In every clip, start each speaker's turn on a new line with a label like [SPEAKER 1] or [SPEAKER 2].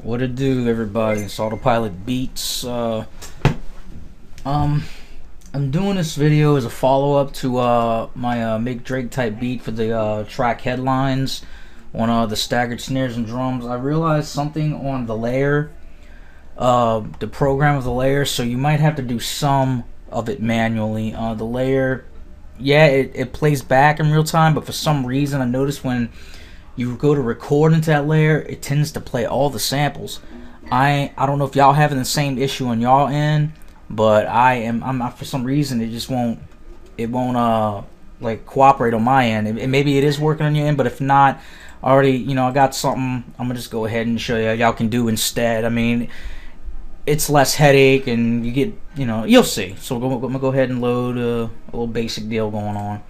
[SPEAKER 1] What it do, everybody? It's Autopilot Beats. I'm doing this video as a follow-up to my Make Drake type beat for the track Headlines on the staggered snares and drums. I realized something on the layer, the program of the layer, so you might have to do some of it manually. The layer, yeah, it plays back in real time, but for some reason I noticed when you go to record into that layer, it tends to play all the samples. I don't know if y'all having the same issue on y'all end, but I'm not, for some reason it won't like cooperate on my end. Maybe it is working on your end, but if not, already, I got something I'm gonna just go ahead and show y'all can do instead. I mean, it's less headache and you get, you'll see. So I'm gonna go ahead and load a little basic deal going on.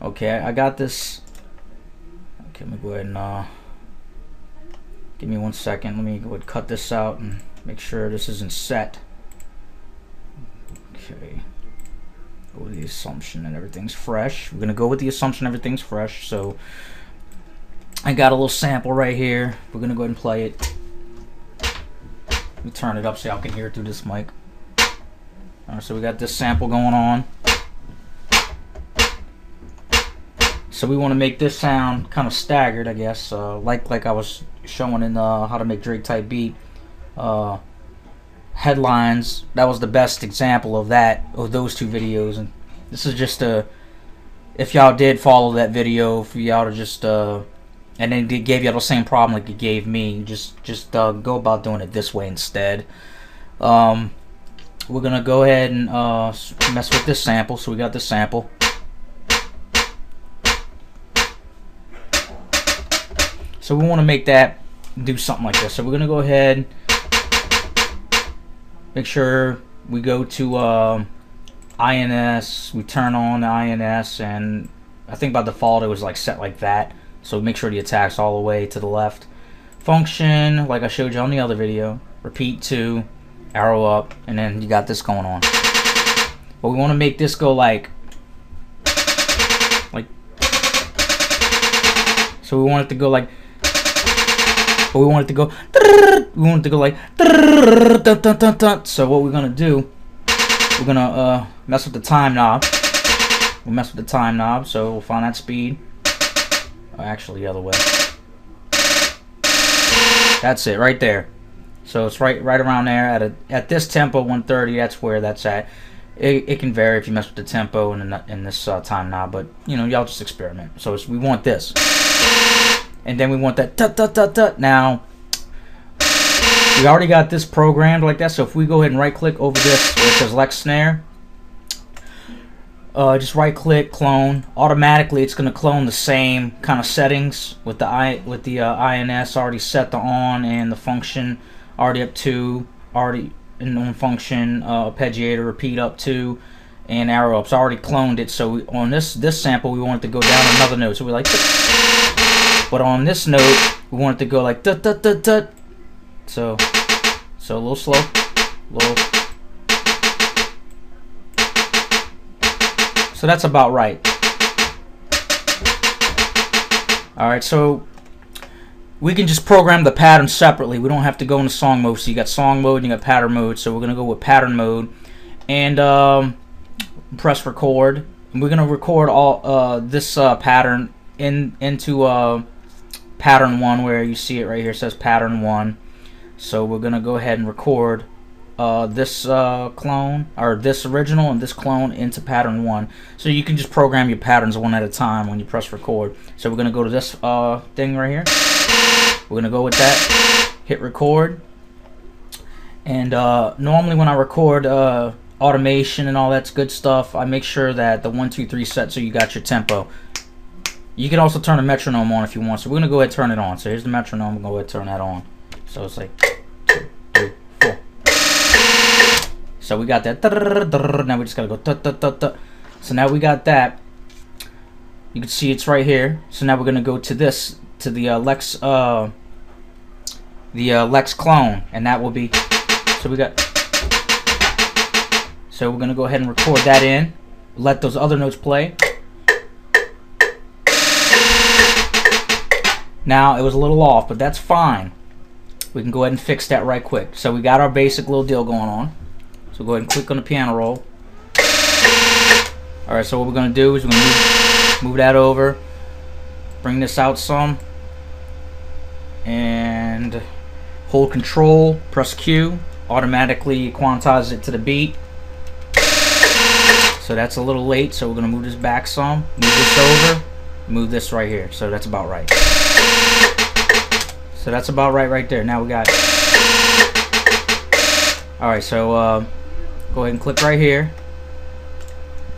[SPEAKER 1] Okay, I got this. Okay, let me go ahead and give me 1 second. Let me go ahead and cut this out and make sure this isn't set. Okay, go with the assumption and everything's fresh. We're gonna go with the assumption everything's fresh. So I got a little sample right here. We're gonna go ahead and play it. Let me turn it up so y'all can hear it through this mic. Alright, so we got this sample going on. So we want to make this sound kind of staggered, I guess, like I was showing in How to Make Drake type beat. Headlines, that was the best example of that, of those two videos. And this is just if y'all did follow that video, for y'all to just and then it gave y'all the same problem like it gave me, just go about doing it this way instead. We're gonna go ahead and mess with this sample. So we got this sample. So we want to make that do something like this. So we're gonna go ahead, make sure we go to INS. We turn on the INS, and I think by default it was like set like that. So make sure the attack's all the way to the left. Function, like I showed you on the other video. Repeat 2, arrow up, and then you got this going on. But we want to make this go like. So we want it to go like. But we want it to go. We want it to go like. So what we're gonna do? We're gonna mess with the time knob. We'll mess with the time knob, so we'll find that speed. Actually, the other way. That's it, right there. So it's right around there at this tempo, 130. That's where that's at. It can vary if you mess with the tempo in this time knob, but y'all just experiment. So we want this. And then we want that tut. Now, we already got this programmed like that, so if we go ahead and right click over this where it says Lex Snare, just right click, clone. Automatically it's going to clone the same kind of settings with the INS already set to on, and the function already up to, already in on function, arpeggiator repeat up to, and arrow up. So I already cloned it, so on this sample we want it to go down another note. So we like, but on this note we want it to go like tut. So a little slow, little. So that's about right. Alright, so we can just program the pattern separately. We don't have to go into song mode. So you got song mode and you got pattern mode. So we're gonna go with pattern mode and press record. And we're gonna record all this pattern into pattern 1, where you see it right here. It says pattern 1. So we're gonna go ahead and record this clone, or this original and this clone, into pattern 1. So you can just program your patterns one at a time when you press record. So we're gonna go to this thing right here. We're gonna go with that, hit record, and normally when I record automation and all that's good stuff, I make sure that the 1, 2, 3 set, so you got your tempo. You can also turn the metronome on if you want. So we're gonna go ahead and turn it on. So here's the metronome. We'll go ahead and turn that on. So it's like 2, 3, 4. So we got that. Now we just gotta go tut. So now we got that. You can see it's right here. So now we're gonna go to this, to the Lex clone, and that will be. So we got. So we're gonna go ahead and record that in. Let those other notes play. Now, it was a little off, but that's fine. we can go ahead and fix that right quick. So we got our basic little deal going on. So go ahead and click on the piano roll. Alright, so what we're going to do is we're going to move that over. Bring this out some. And hold control, press Q. Automatically quantize it to the beat. So that's a little late, so we're going to move this back some. Move this over. Move this right here. So that's about right. So that's about right there. Now we got... Alright, so go ahead and click right here.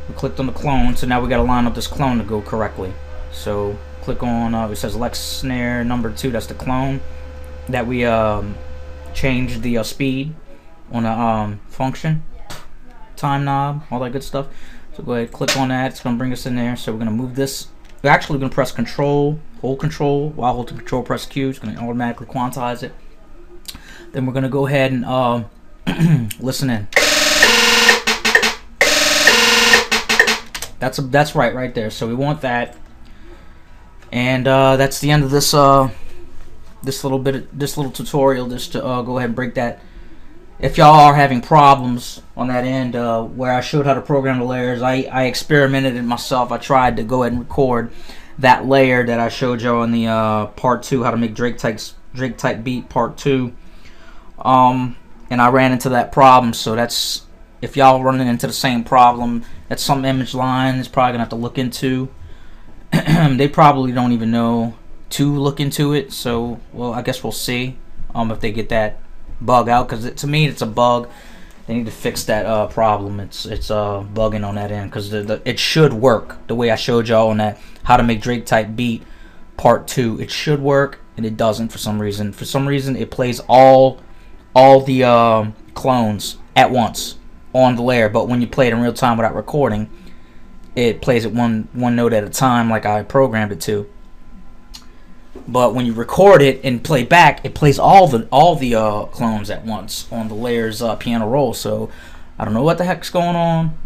[SPEAKER 1] We clicked on the clone, so now we got to line up this clone to go correctly. So click on, it says Lex Snare number 2, that's the clone. That we changed the speed on the function, time knob, all that good stuff. So go ahead, click on that, it's going to bring us in there. So we're going to move this, we're actually going to press control, hold control, while holding control, press Q, it's going to automatically quantize it. Then we're going to go ahead and listen in. That's right there. So we want that, and that's the end of this this little tutorial. Just to go ahead and break that. If y'all are having problems on that end, where I showed how to program the layers, I experimented it myself. I tried to go ahead and record that layer that I showed y'all in the part 2, how to make Drake type beat part 2, and I ran into that problem. So that's, if y'all running into the same problem, that's some image line is probably gonna have to look into. They probably don't even know to look into it, so well, I guess we'll see if they get that bug out, because to me it's a bug. They need to fix that problem. It's bugging on that end, because it should work the way I showed y'all on that how to make Drake type beat part 2. It should work, and it doesn't for some reason. For some reason it plays all the clones at once on the layer, but when you play it in real time without recording, it plays it one note at a time like I programmed it to. But when you record it and play back, it plays all the clones at once on the layer's piano roll. So I don't know what the heck's going on,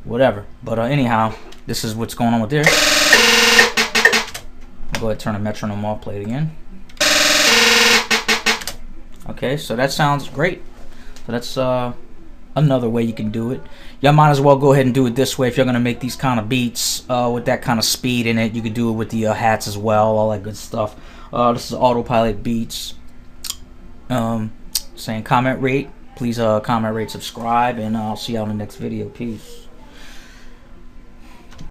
[SPEAKER 1] whatever. But anyhow, this is what's going on with there. I'll go ahead and turn the metronome off, play it again. Okay, so that sounds great. So that's another way you can do it. Y'all might as well go ahead and do it this way if you're gonna make these kind of beats with that kind of speed in it. You can do it with the hats as well, all that good stuff. This is Autopilot Beats. Saying comment, rate, please comment, rate, subscribe, and I'll see y'all in the next video. Peace.